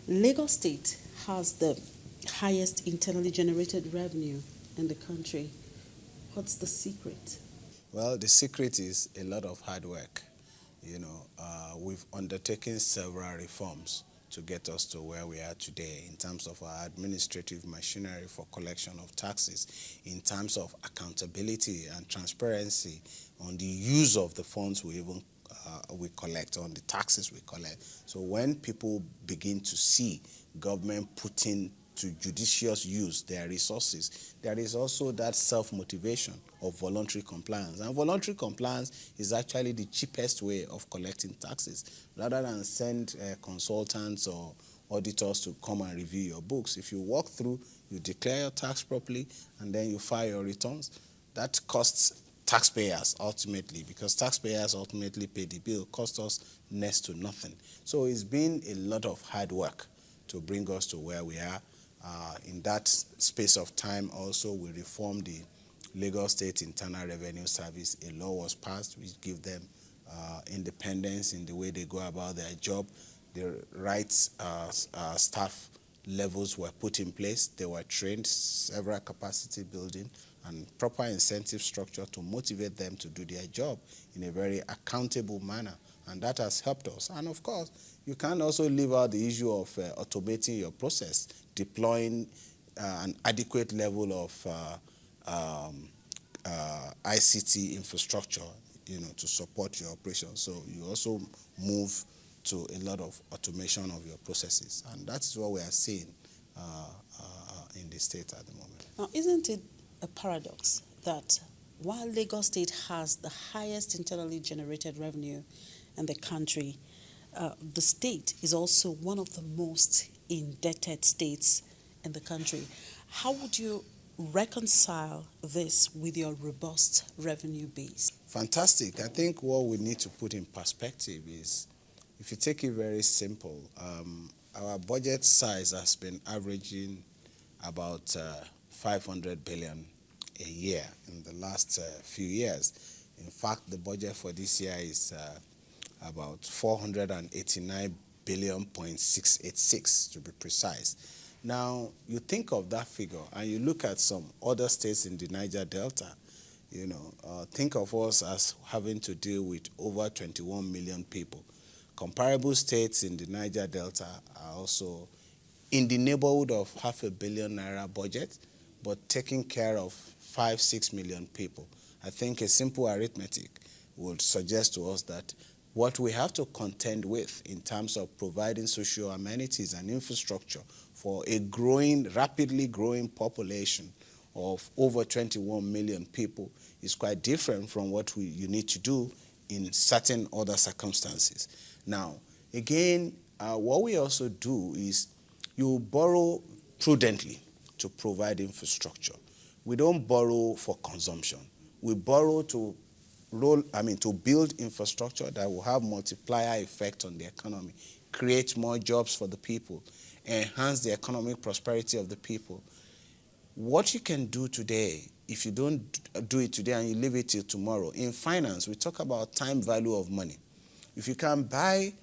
Lagos State has the highest internally generated revenue in the country. What's the secret? Well, the secret is a lot of hard work. We've undertaken several reforms to get us to where we are today in terms of our administrative machinery for collection of taxes, in terms of accountability and transparency on the use of the funds we collect, on the taxes we collect. So when people begin to see government putting to judicious use their resources, there is also that self-motivation of voluntary compliance. And voluntary compliance is actually the cheapest way of collecting taxes. Rather than send consultants or auditors to come and review your books, if you walk through, you declare your tax properly, and then you file your returns, that costs taxpayers ultimately, because taxpayers ultimately pay the bill, cost us next to nothing. So it's been a lot of hard work to bring us to where we are. In that space of time also, we reformed the Lagos State Internal Revenue Service. A law was passed which gives them independence in the way they go about their job. The right staff levels were put in place. They were trained, several capacity building and proper incentive structure to motivate them to do their job in a very accountable manner. And that has helped us. And of course, you can't also leave out the issue of automating your process, deploying an adequate level of ICT infrastructure, to support your operations. So you also move to a lot of automation of your processes, and that is what we are seeing in the state at the moment. Now, isn't it a paradox that while Lagos State has the highest internally generated revenue in the country, the state is also one of the most indebted states in the country? How would you reconcile this with your robust revenue base? Fantastic. I think what we need to put in perspective is, if you take it very simple, our budget size has been averaging about 500 billion a year in the last few years. In fact, the budget for this year is about 489 billion point 686 to be precise. Now, you think of that figure and you look at some other states in the Niger Delta, think of us as having to deal with over 21 million people. Comparable states in the Niger Delta are also in the neighborhood of $500 million naira budget, but taking care of 5-6 million people. I think a simple arithmetic would suggest to us that what we have to contend with in terms of providing social amenities and infrastructure for a rapidly growing population of over 21 million people is quite different from what you need to do in certain other circumstances. Now, again, what we also do is you borrow prudently to provide infrastructure. We don't borrow for consumption. We borrow to build infrastructure that will have multiplier effect on the economy, create more jobs for the people, enhance the economic prosperity of the people. What you can do today, if you don't do it today and you leave it till tomorrow, in finance, we talk about time value of money. If you can buy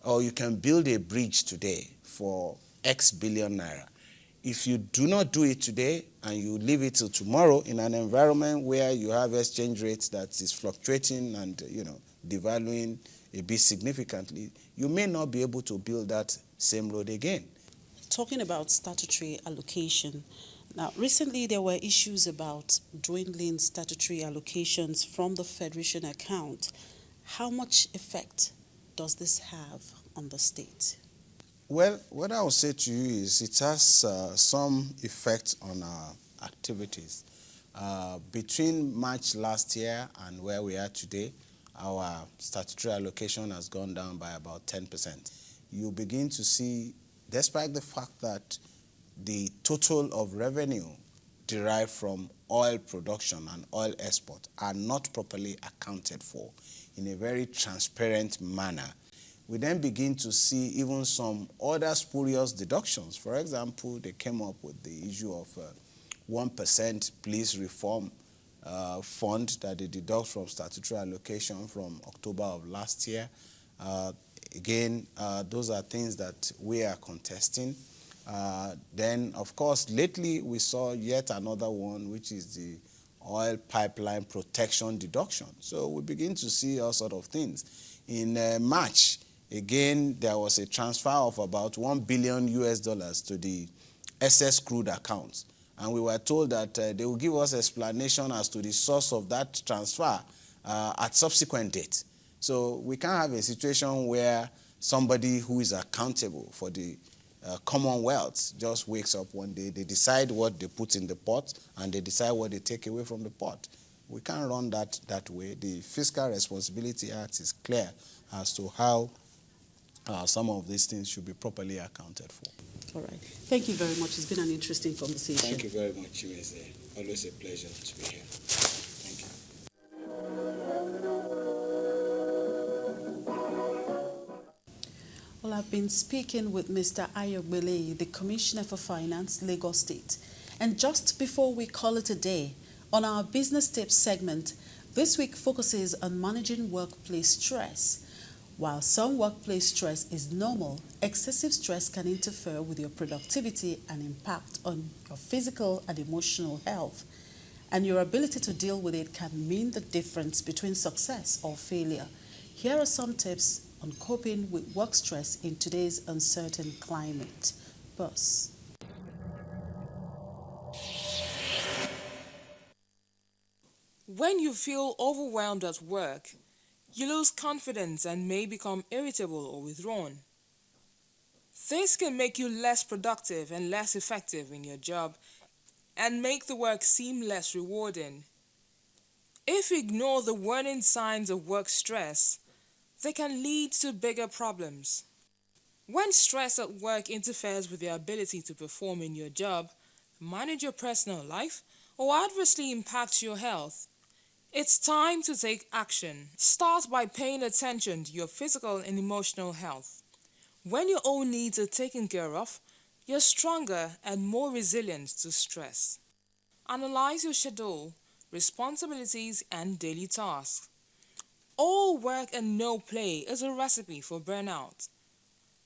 or you can build a bridge today for X billion naira, if you do not do it today and you leave it till tomorrow in an environment where you have exchange rates that is fluctuating and devaluing a bit significantly, you may not be able to build that same road again. Talking about statutory allocation, now recently there were issues about dwindling statutory allocations from the Federation account. How much effect does this have on the state? Well, what I will say to you is it has some effect on our activities. Between March last year and where we are today, our statutory allocation has gone down by about 10%. You begin to see, despite the fact that the total of revenue derived from oil production and oil export are not properly accounted for in a very transparent manner, we then begin to see even some other spurious deductions. For example, they came up with the issue of 1% police reform fund that they deduct from statutory allocation from October of last year. Again, those are things that we are contesting. Then, of course, lately we saw yet another one, which is the oil pipeline protection deduction. So we begin to see all sort of things. In March, again, there was a transfer of about $1 billion to the excess crude accounts. And we were told that they will give us explanation as to the source of that transfer at subsequent date. So we can't have a situation where somebody who is accountable for the Commonwealth just wakes up one day, they decide what they put in the pot, and they decide what they take away from the pot. We can't run that way. The Fiscal Responsibility Act is clear as to how some of these things should be properly accounted for. All right. Thank you very much. It's been an interesting conversation. Thank you very much, Chiweze. Always a pleasure to be here. Thank you. Well, I've been speaking with Mr. Ayogbele, the Commissioner for Finance, Lagos State. And just before we call it a day, on our Business Tips segment, this week focuses on managing workplace stress. While some workplace stress is normal, excessive stress can interfere with your productivity and impact on your physical and emotional health. And your ability to deal with it can mean the difference between success or failure. Here are some tips on coping with work stress in today's uncertain climate. Boss. When you feel overwhelmed at work, you lose confidence and may become irritable or withdrawn. This can make you less productive and less effective in your job and make the work seem less rewarding. If you ignore the warning signs of work stress, they can lead to bigger problems. When stress at work interferes with your ability to perform in your job, manage your personal life, or adversely impacts your health, it's time to take action. Start by paying attention to your physical and emotional health. When your own needs are taken care of, you're stronger and more resilient to stress. Analyze your schedule, responsibilities, and daily tasks. All work and no play is a recipe for burnout.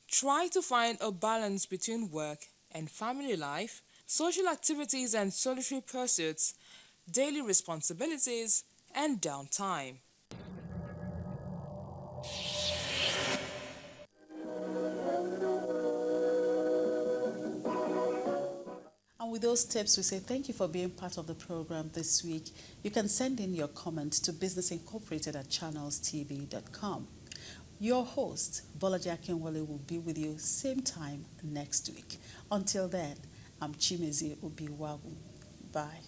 Try to find a balance between work and family life, social activities and solitary pursuits, daily responsibilities, and downtime. And with those tips, we say thank you for being part of the program this week. You can send in your comments to businessincorporated@channelstv.com. Your host, Bolaji Akinwale, will be with you same time next week. Until then, I'm Chimezi Obiwagu. Bye.